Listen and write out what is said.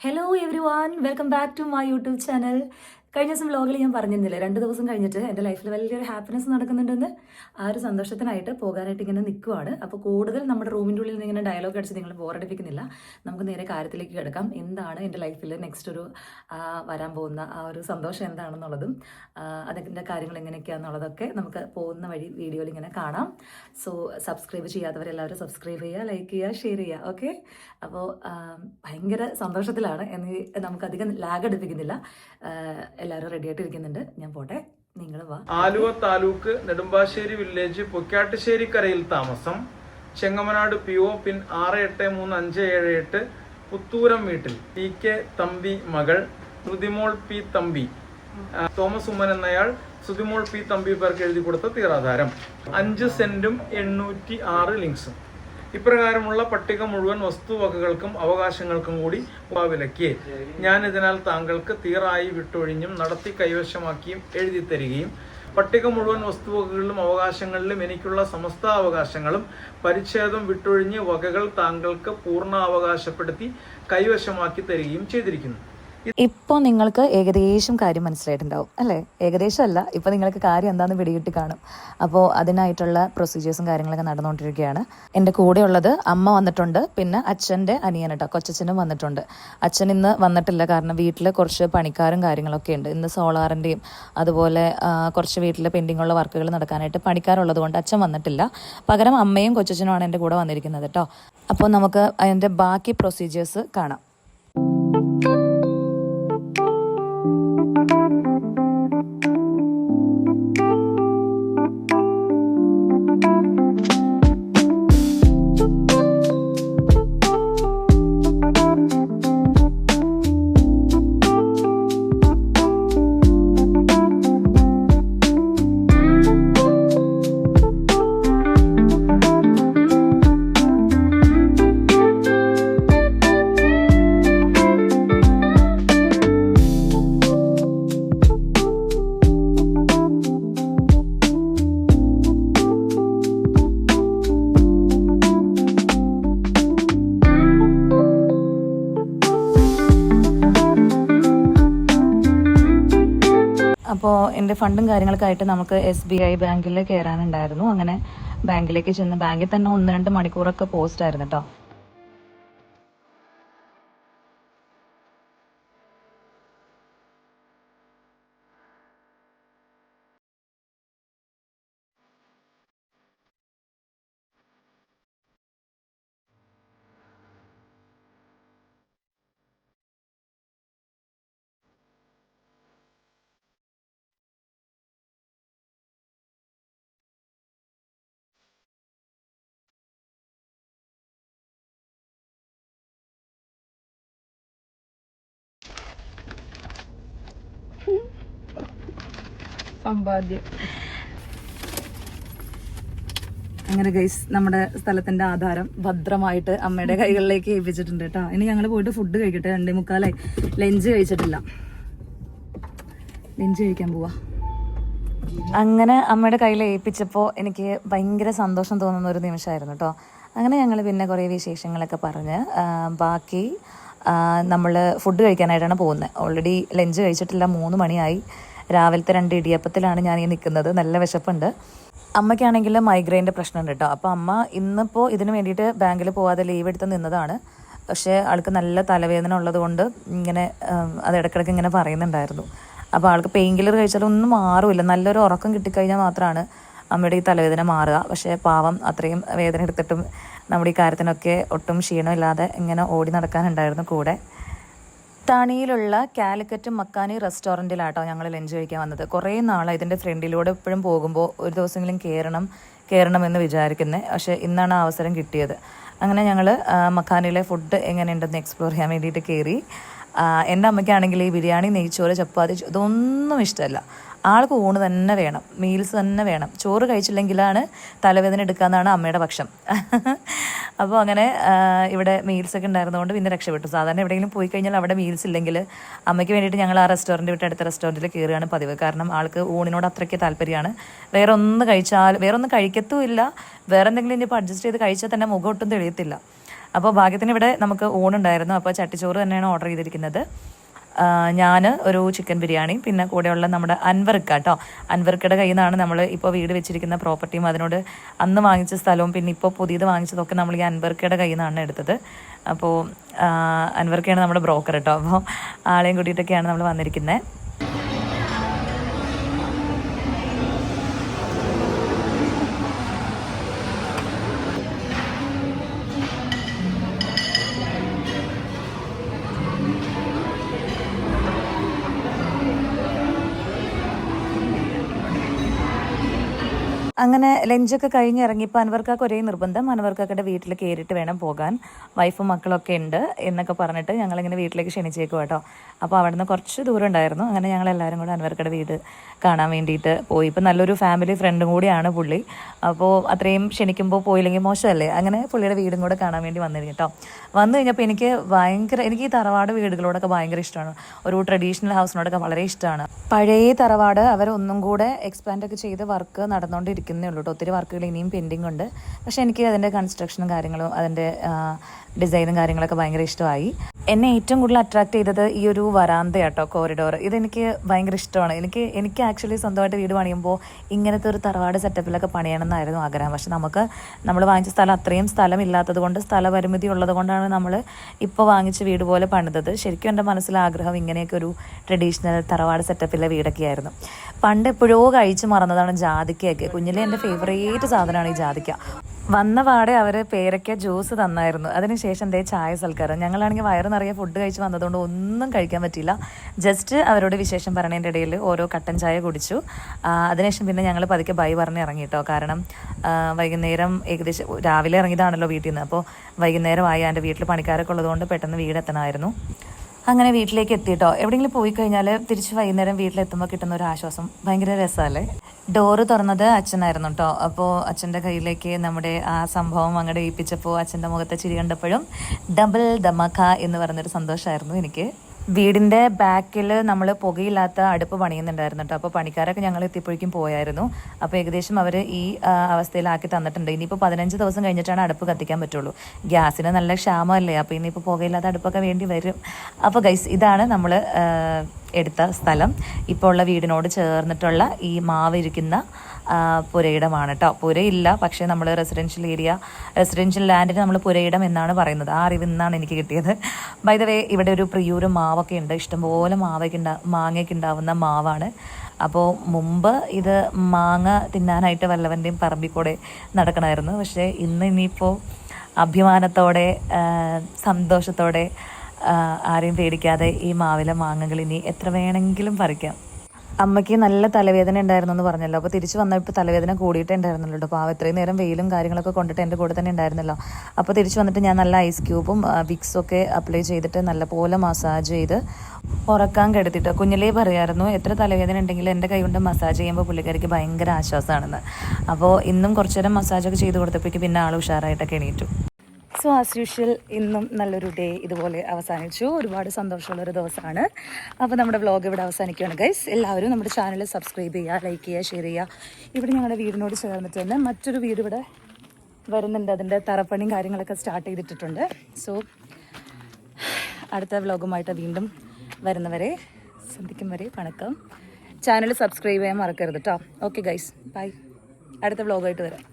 Hello every, welcome back to my YouTube channel. കഴിഞ്ഞ ദിവസം വ്ലോഗിൽ ഞാൻ പറഞ്ഞിരുന്നില്ല, 2 ദിവസം കഴിഞ്ഞിട്ട് എൻ്റെ ലൈഫിൽ വലിയൊരു ഹാപ്പിനെസ് നടക്കുന്നുണ്ടെന്ന്. ആ ഒരു സന്തോഷത്തിനായിട്ട് പോകാനായിട്ട് ഇങ്ങനെ നിൽക്കുവാണ്. അപ്പോൾ കൂടുതൽ നമ്മുടെ റൂമിൻ്റെ ഉള്ളിൽ നിന്ന് ഇങ്ങനെ ഡയലോഗ് അടിച്ച് നിങ്ങൾ ബോറടിപ്പിക്കുന്നില്ല. നമുക്ക് നേരെ കാര്യത്തിലേക്ക് കിടക്കാം. എന്താണ് എൻ്റെ ലൈഫിൽ നെക്സ്റ്റ് ഒരു വരാൻ പോകുന്ന ആ ഒരു സന്തോഷം എന്താണെന്നുള്ളതും അതിൻ്റെ കാര്യങ്ങൾ എങ്ങനെയൊക്കെയാണെന്നുള്ളതൊക്കെ നമുക്ക് പോകുന്ന വഴി വീഡിയോയിൽ ഇങ്ങനെ കാണാം. സോ സബ്സ്ക്രൈബ് ചെയ്യാത്തവരെല്ലാവരും സബ്സ്ക്രൈബ് ചെയ്യുക, ലൈക്ക് ചെയ്യുക, ഷെയർ ചെയ്യുക. ഓക്കെ, അപ്പോൾ ഭയങ്കര സന്തോഷത്തിലാണ് എന്ന് നമുക്കധികം ലാഗ് അടുപ്പിക്കുന്നില്ല. എല്ലാവരും റെഡി ആയിട്ടിരിക്കുന്നുണ്ട്. ഞാൻ പോട്ടെ, നിങ്ങൾ വാ. ആലുവ താലൂക്ക് നെടുമ്പാശ്ശേരി വില്ലേജ് പൊക്കാട്ടുശ്ശേരിക്കരയിൽ താമസം. ചെങ്ങമനാട് PO പിൻ 683578 പുത്തൂരം വീട്ടിൽ TK തമ്പി മകൾ ശ്രുതിമോൾ P തമ്പി. തോമസ് ഉമ്മൻ എന്നയാൾ ശ്രുതിമോൾ P തമ്പി പേർക്ക് എഴുതി കൊടുത്ത തീറാധാരം. 5 സെന്റും 806 ലിങ്സും. ഇപ്രകാരമുള്ള പട്ടിക മുഴുവൻ വസ്തുവകകൾക്കും അവകാശങ്ങൾക്കും കൂടി വിലക്കി ഞാൻ ഇതിനാൽ താങ്കൾക്ക് തീറായി വിട്ടൊഴിഞ്ഞും നടത്തി കൈവശമാക്കിയും എഴുതി തരികയും പട്ടിക മുഴുവൻ വസ്തുവകകളിലും അവകാശങ്ങളിലും എനിക്കുള്ള സമസ്ത അവകാശങ്ങളും പരിച്ഛേദം വിട്ടൊഴിഞ്ഞ് വകകൾ താങ്കൾക്ക് പൂർണ്ണ അവകാശപ്പെടുത്തി കൈവശമാക്കി തരികയും ചെയ്തിരിക്കുന്നു. ഇപ്പോൾ നിങ്ങൾക്ക് ഏകദേശം കാര്യം മനസ്സിലായിട്ടുണ്ടാവും അല്ലേ? ഏകദേശം അല്ല, ഇപ്പോൾ നിങ്ങൾക്ക് കാര്യം എന്താണെന്ന് പിടികിട്ടി കാണും. അപ്പോൾ അതിനായിട്ടുള്ള പ്രൊസീജിയേഴ്സും കാര്യങ്ങളൊക്കെ നടന്നുകൊണ്ടിരിക്കുകയാണ്. എൻ്റെ കൂടെയുള്ളത് അമ്മ വന്നിട്ടുണ്ട്, പിന്നെ അച്ഛൻ്റെ അനിയൻ കേട്ടോ, കൊച്ചച്ഛനും വന്നിട്ടുണ്ട്. അച്ഛൻ ഇന്ന് വന്നിട്ടില്ല, കാരണം വീട്ടിൽ കുറച്ച് പണിക്കാരും കാര്യങ്ങളൊക്കെ ഉണ്ട്. ഇന്ന് സോളാറിൻ്റെയും അതുപോലെ കുറച്ച് വീട്ടിൽ പെൻഡിങ്ങുള്ള വർക്കുകൾ നടക്കാനായിട്ട് പണിക്കാരുള്ളത് കൊണ്ട് അച്ഛൻ വന്നിട്ടില്ല. പകരം അമ്മയും കൊച്ചച്ഛനുമാണ് എൻ്റെ കൂടെ വന്നിരിക്കുന്നത് കേട്ടോ. അപ്പോൾ നമുക്ക് അതിൻ്റെ ബാക്കി പ്രൊസീജിയേഴ്സ് കാണാം. അപ്പോൾ എൻ്റെ ഫണ്ടും കാര്യങ്ങളൊക്കെ ആയിട്ട് നമുക്ക് SBI ബാങ്കിൽ കയറാനുണ്ടായിരുന്നു. അങ്ങനെ ബാങ്കിലേക്ക് ചെന്ന് ബാങ്കിൽ തന്നെ 1-2 മണിക്കൂറൊക്കെ പോസ്റ്റ് ആയിരുന്നു കേട്ടോ. സമ്പാദ്യം. അങ്ങനെ ഗൈസ്, നമ്മുടെ സ്ഥലത്തിന്റെ ആധാരം ഭദ്രമായിട്ട് അമ്മയുടെ കൈകളിലേക്ക് ഏൽപ്പിച്ചിട്ടുണ്ട് കേട്ടോ. ഇനി ഞങ്ങൾ പോയിട്ട് ഫുഡ് കഴിക്കട്ടെ. 2:45 ലഞ്ച് കഴിച്ചിട്ടില്ല, ലഞ്ച് കഴിക്കാൻ പോവാ. അങ്ങനെ അമ്മയുടെ കയ്യിൽ ഏൽപ്പിച്ചപ്പോൾ എനിക്ക് ഭയങ്കര സന്തോഷം തോന്നുന്ന ഒരു നിമിഷമായിരുന്നു കേട്ടോ. അങ്ങനെ ഞങ്ങൾ പിന്നെ കുറേ വിശേഷങ്ങളൊക്കെ പറഞ്ഞ് ബാക്കി നമ്മൾ ഫുഡ് കഴിക്കാനായിട്ടാണ് പോകുന്നത്. ഓൾറെഡി ലഞ്ച് കഴിച്ചിട്ടില്ല, 3 മണിയായി. രാവിലത്തെ 2 ഇടിയപ്പത്തിലാണ് ഞാൻ ഈ നിൽക്കുന്നത്. നല്ല വിശപ്പുണ്ട്. അമ്മയ്ക്കാണെങ്കിൽ മൈഗ്രെയിൻ്റെ പ്രശ്നമുണ്ട് കേട്ടോ. അപ്പോൾ അമ്മ ഇന്നിപ്പോൾ ഇതിന് വേണ്ടിയിട്ട് ബാങ്കിൽ പോവാതെ ലീവ് എടുത്ത് നിന്നതാണ്. പക്ഷേ ആൾക്ക് നല്ല തലവേദന ഉള്ളത് കൊണ്ട് ഇങ്ങനെ അത് ഇടയ്ക്കിടയ്ക്ക് ഇങ്ങനെ പറയുന്നുണ്ടായിരുന്നു. അപ്പോൾ ആൾക്ക് പെയിൻ കില്ലർ കഴിച്ചാലൊന്നും മാറുമില്ല. നല്ലൊരു ഉറക്കം കിട്ടിക്കഴിഞ്ഞാൽ മാത്രമാണ് അമ്മയുടെ ഈ തലവേദന മാറുക. പക്ഷേ പാവം, അത്രയും വേദന എടുത്തിട്ടും നമ്മുടെ ഈ കാര്യത്തിനൊക്കെ ഒട്ടും ക്ഷീണമില്ലാതെ ഇങ്ങനെ ഓടി നടക്കാനുണ്ടായിരുന്നു കൂടെ. താണിയിലുള്ള കാലിക്കറ്റ് മക്കാനി റെസ്റ്റോറൻറ്റിലാട്ടോ ഞങ്ങൾ ലഞ്ച് കഴിക്കാൻ വന്നത്. കുറേ നാളായി ഇതിൻ്റെ ഫ്രണ്ടിലൂടെ എപ്പോഴും പോകുമ്പോൾ ഒരു ദിവസമെങ്കിലും കയറണമെന്ന് വിചാരിക്കുന്നത്. പക്ഷേ ഇന്നാണ് ആ അവസരം കിട്ടിയത്. അങ്ങനെ ഞങ്ങൾ മക്കാനിയിലെ ഫുഡ് എങ്ങനെയുണ്ടെന്ന് എക്സ്പ്ലോർ ചെയ്യാൻ വേണ്ടിയിട്ട് കയറി. എൻ്റെ അമ്മയ്ക്കാണെങ്കിൽ ഈ ബിരിയാണി, നെയ്ച്ചോറ്, ചപ്പാത്തി ഇതൊന്നും ഇഷ്ടമല്ല. ആൾക്ക് ഊണ് തന്നെ വേണം, മീൽസ് തന്നെ വേണം. ചോറ് കഴിച്ചില്ലെങ്കിലാണ് തലവേദന എടുക്കാമെന്നാണ് അമ്മയുടെ പക്ഷം. അപ്പോൾ അങ്ങനെ ഇവിടെ മീൽസൊക്കെ ഉണ്ടായിരുന്നതുകൊണ്ട് പിന്നെ രക്ഷപ്പെട്ടു. സാധാരണ എവിടെയെങ്കിലും പോയി കഴിഞ്ഞാൽ അവിടെ മീൽസ് ഇല്ലെങ്കിൽ അമ്മയ്ക്ക് വേണ്ടിയിട്ട് ഞങ്ങൾ ആ റെസ്റ്റോറൻറ്റ് വിട്ട് അടുത്ത റെസ്റ്റോറൻറ്റിൽ കയറുകയാണ് പതിവ്. കാരണം ആൾക്ക് ഊണിനോട് അത്രയ്ക്ക് താല്പര്യമാണ്. വേറെ ഒന്നും കഴിക്കത്തുമില്ല. വേറെ എന്തെങ്കിലും ഇനിയിപ്പോൾ അഡ്ജസ്റ്റ് ചെയ്ത് കഴിച്ചാൽ തന്നെ മുഖം ഒട്ടും തെളിയത്തില്ല. അപ്പോൾ ഭാഗ്യത്തിന് ഇവിടെ നമുക്ക് ഊണുണ്ടായിരുന്നു. അപ്പോൾ ചട്ടിച്ചോറ് തന്നെയാണ് ഓർഡർ ചെയ്തിരിക്കുന്നത്. ഞാൻ ഒരു ചിക്കൻ ബിരിയാണി, പിന്നെ കൂടെയുള്ള നമ്മുടെ അൻവർക്ക കേട്ടോ. അൻവർക്കയുടെ കയ്യിൽ നിന്നാണ് നമ്മൾ ഇപ്പോൾ വീട് വെച്ചിരിക്കുന്ന പ്രോപ്പർട്ടിയും അതിനോട് അന്ന് വാങ്ങിച്ച സ്ഥലവും പിന്നെ ഇപ്പോൾ പുതിയത് വാങ്ങിച്ചതൊക്കെ നമ്മൾ ഈ അൻവർക്കയുടെ കയ്യിൽ നിന്നാണ് എടുത്തത്. അപ്പോൾ അൻവർക്കയാണ് നമ്മുടെ ബ്രോക്കർ കേട്ടോ. അപ്പോൾ ആളെയും കൂട്ടിയിട്ടൊക്കെയാണ് നമ്മൾ വന്നിരിക്കുന്നത്. അങ്ങനെ ലഞ്ചൊക്കെ കഴിഞ്ഞ് ഇറങ്ങിയപ്പോൾ അൻവർക്കാക്ക് ഒരേ നിർബന്ധം, അൻവർക്കാക്കയുടെ വീട്ടിൽ കയറിയിട്ട് വേണം പോകാൻ, വൈഫും മക്കളൊക്കെ ഉണ്ട് എന്നൊക്കെ പറഞ്ഞിട്ട് ഞങ്ങളിങ്ങനെ വീട്ടിലേക്ക് ക്ഷണിച്ചേക്കും കേട്ടോ. അപ്പോൾ അവിടെ നിന്ന് കുറച്ച് ദൂരം ഉണ്ടായിരുന്നു. അങ്ങനെ ഞങ്ങളെല്ലാവരും കൂടെ അൻവർക്കയുടെ വീട് കാണാൻ വേണ്ടിയിട്ട് പോയി. ഇപ്പം നല്ലൊരു ഫാമിലി ഫ്രണ്ടും കൂടിയാണ് പുള്ളി. അപ്പോൾ അത്രയും ക്ഷണിക്കുമ്പോൾ പോയില്ലെങ്കിൽ മോശമല്ലേ. അങ്ങനെ പുള്ളിയുടെ വീടും കൂടെ കാണാൻ വേണ്ടി വന്നിരുന്നു കേട്ടോ. വന്നു കഴിഞ്ഞപ്പോൾ എനിക്ക് ഈ തറവാട് വീടുകളോടൊക്കെ ഭയങ്കര ഇഷ്ടമാണ്. ഒരു ട്രഡീഷണൽ ഹൗസിനോടൊക്കെ വളരെ ഇഷ്ടമാണ്. പഴയ തറവാട് അവരൊന്നും കൂടെ എക്സ്പാൻഡൊക്കെ ചെയ്ത് വർക്ക് നടന്നുകൊണ്ടിരിക്കുന്നേ ഉള്ളൂ കേട്ടോ. ഒത്തിരി വർക്കുകൾ ഇനിയും പെൻഡിങ് ഉണ്ട്. പക്ഷേ എനിക്ക് അതിൻ്റെ കൺസ്ട്രക്ഷനും കാര്യങ്ങളും അതിൻ്റെ ഡിസൈനും കാര്യങ്ങളൊക്കെ ഭയങ്കര ഇഷ്ടമായി. എന്നെ ഏറ്റവും കൂടുതൽ അട്രാക്ട് ചെയ്തത് ഈ ഒരു വരാന്ത കേട്ടോ, കോറിഡോർ. ഇതെനിക്ക് ഭയങ്കര ഇഷ്ടമാണ്. എനിക്ക് ആക്ച്വലി സ്വന്തമായിട്ട് വീട് പണിയുമ്പോൾ ഇങ്ങനത്തെ ഒരു തറവാട് സെറ്റപ്പിലൊക്കെ പണിയണമെന്നായിരുന്നു ആഗ്രഹം. പക്ഷെ നമ്മൾ വാങ്ങിച്ച സ്ഥലം അത്രയും സ്ഥലമില്ലാത്തത് കൊണ്ട്, സ്ഥലപരിമിതി ഉള്ളത് കൊണ്ടാണ് നമ്മൾ ഇപ്പോൾ വാങ്ങിച്ച വീട് പോലെ പണിതത്. ശരിക്കും എൻ്റെ മനസ്സിലെ ആഗ്രഹം ഇങ്ങനെയൊക്കെ ഒരു ട്രഡീഷണൽ തറവാട് സെറ്റപ്പിലെ വീടൊക്കെ ആയിരുന്നു. പണ്ട് എപ്പോഴോ കഴിച്ച് മറന്നതാണ് ജാതിക്കയൊക്കെ. കുഞ്ഞിലെ എൻ്റെ ഫേവറേറ്റ് സാധനമാണ് ഈ ജാതിക്ക. വന്ന പാടെ അവർ പേരയ്ക്ക ജ്യൂസ് തന്നായിരുന്നു. അതിനുശേഷം ചായ സൽക്കാരം. ഞങ്ങളാണെങ്കിൽ വയറ് നിറയെ ഫുഡ് കഴിച്ച് വന്നതുകൊണ്ട് ഒന്നും കഴിക്കാൻ പറ്റിയില്ല. ജസ്റ്റ് അവരോട് വിശേഷം പറയണതിൻ്റെ ഇടയിൽ ഓരോ കട്ടൻ ചായ കുടിച്ചു. അതിനുശേഷം പിന്നെ ഞങ്ങൾ പതുക്കെ ബൈ പറഞ്ഞ് ഇറങ്ങി കേട്ടോ. കാരണം വൈകുന്നേരം ഏകദേശം രാവിലെ ഇറങ്ങിയതാണല്ലോ വീട്ടിൽ നിന്ന്. അപ്പോൾ വൈകുന്നേരമായി. എൻ്റെ വീട്ടിൽ പണിക്കാരൊക്കെ ഉള്ളതുകൊണ്ട് പെട്ടെന്ന് വീടെത്തണമായിരുന്നു. അങ്ങനെ വീട്ടിലേക്ക് എത്തിയിട്ടോ. എവിടെയെങ്കിലും പോയി കഴിഞ്ഞാൽ തിരിച്ച് വൈകുന്നേരം വീട്ടിലെത്തുമ്പോൾ കിട്ടുന്ന ഒരു ആശ്വാസം ഭയങ്കര രസമല്ലേ. ഡോറ് തുറന്നത് അച്ഛനായിരുന്നു കേട്ടോ. അപ്പോൾ അച്ഛൻ്റെ കയ്യിലേക്ക് നമ്മുടെ ആ സംഭവം അങ്ങോട്ട് ഏൽപ്പിച്ചപ്പോൾ അച്ഛൻ്റെ മുഖത്തെ ചിരി കണ്ടപ്പോഴും ഡബിൾ ധമാക്ക എന്ന് പറഞ്ഞൊരു സന്തോഷമായിരുന്നു എനിക്ക്. വീടിൻ്റെ ബാക്കിൽ നമ്മൾ പുകയില്ലാത്ത അടുപ്പ് പണിയുന്നുണ്ടായിരുന്നു കേട്ടോ. അപ്പോൾ പണിക്കാരൊക്കെ ഞങ്ങൾ എത്തിയപ്പോഴേക്കും പോയായിരുന്നു. അപ്പോൾ ഏകദേശം അവർ ഈ അവസ്ഥയിലാക്കി തന്നിട്ടുണ്ട്. ഇനിയിപ്പോൾ 15 ദിവസം കഴിഞ്ഞിട്ടാണ് അടുപ്പ് കത്തിക്കാൻ പറ്റുള്ളൂ. ഗ്യാസിന് നല്ല ക്ഷാമമല്ലേ. അപ്പോൾ ഇനിയിപ്പോൾ പുകയില്ലാത്ത അടുപ്പൊക്കെ വേണ്ടി വരും. അപ്പോൾ ഗൈസ്, ഇതാണ് നമ്മൾ എടുത്ത സ്ഥലം. ഇപ്പോൾ ഉള്ള വീടിനോട് ചേർന്നിട്ടുള്ള ഈ മാവ് ഇരിക്കുന്ന പുരയിടമാണ് കേട്ടോ. പുരയില്ല, പക്ഷേ നമ്മൾ റെസിഡൻഷ്യൽ ലാൻഡിന് നമ്മൾ പുരയിടം എന്നാണ് പറയുന്നത്. ആ അറിവ് ഇന്നാണ് എനിക്ക് കിട്ടിയത്. ബൈ ദ വേ, ഇവിടെ ഒരു പ്രിയൂര് മാവൊക്കെ ഉണ്ട്. ഇഷ്ടംപോലെ മാങ്ങയൊക്കെ ഉണ്ടാവുന്ന മാവാണ്. അപ്പോൾ മുമ്പ് ഇത് മാങ്ങ തിന്നാനായിട്ട് വല്ലവൻ്റെയും പറമ്പിൽ കൂടെ നടക്കണമായിരുന്നു. പക്ഷേ ഇനിയിപ്പോൾ അഭിമാനത്തോടെ സന്തോഷത്തോടെ ആരെയും പേടിക്കാതെ ഈ മാവിലെ മാങ്ങകൾ ഇനി എത്ര വേണമെങ്കിലും പറിക്കാം. അമ്മയ്ക്ക് നല്ല തലവേദന ഉണ്ടായിരുന്നു എന്ന് പറഞ്ഞല്ലോ. അപ്പോൾ തിരിച്ച് വന്നപ്പോൾ തലവേദന കൂടിയിട്ടേ ഉണ്ടായിരുന്നല്ലോ കേട്ടോ. അപ്പോൾ ഇത്രയും നേരം വെയിലും കാര്യങ്ങളൊക്കെ കൊണ്ടിട്ട് എൻ്റെ കൂടെ തന്നെ ഉണ്ടായിരുന്നല്ലോ. അപ്പോൾ തിരിച്ച് വന്നിട്ട് ഞാൻ നല്ല ഐസ് ക്യൂബും വിക്സൊക്കെ അപ്ലൈ ചെയ്തിട്ട് നല്ലപോലെ മസാജ് ചെയ്ത് ഉറക്കാൻ കിടത്തിയിട്ട്. കുഞ്ഞിലേ പറയായിരുന്നു എത്ര തലവേദന ഉണ്ടെങ്കിലും എൻ്റെ കൈ കൊണ്ട് മസാജ് ചെയ്യുമ്പോൾ പുള്ളിക്കാരിക്ക് ഭയങ്കര ആശ്വാസമാണെന്ന്. അപ്പോൾ ഇന്നും കുറച്ച് നേരം മസാജൊക്കെ ചെയ്ത് കൊടുത്തപ്പോഴേക്ക് പിന്നെ ആൾ ഉഷാറായിട്ടൊക്കെ എണീറ്റു. സോ ആസ് യൂഷ്വൽ ഇന്നും നല്ലൊരു ഡേ ഇതുപോലെ അവസാനിച്ചു. ഒരുപാട് സന്തോഷമുള്ളൊരു ദിവസമാണ്. അപ്പോൾ നമ്മുടെ വ്ളോഗ് ഇവിടെ അവസാനിക്കുകയാണ് ഗൈസ്. എല്ലാവരും നമ്മുടെ ചാനൽ സബ്സ്ക്രൈബ് ചെയ്യുക, ലൈക്ക് ചെയ്യുക, ഷെയർ ചെയ്യുക. ഇവിടെ ഞങ്ങളുടെ വീടിനോട് ചേർന്നിട്ട് തന്നെ മറ്റൊരു വീട് ഇവിടെ വരുന്നുണ്ട്. അതിൻ്റെ തറപ്പണിയും കാര്യങ്ങളൊക്കെ സ്റ്റാർട്ട് ചെയ്തിട്ടുണ്ട്. സോ അടുത്ത വ്ളോഗുമായിട്ട് വീണ്ടും വരുന്നവരെ സന്ധിക്കും വരെ വണക്കം. ചാനൽ സബ്സ്ക്രൈബ് ചെയ്യാൻ മറക്കരുത് കേട്ടോ. Okay guys, bye. അടുത്ത വ്ളോഗായിട്ട് വരാം.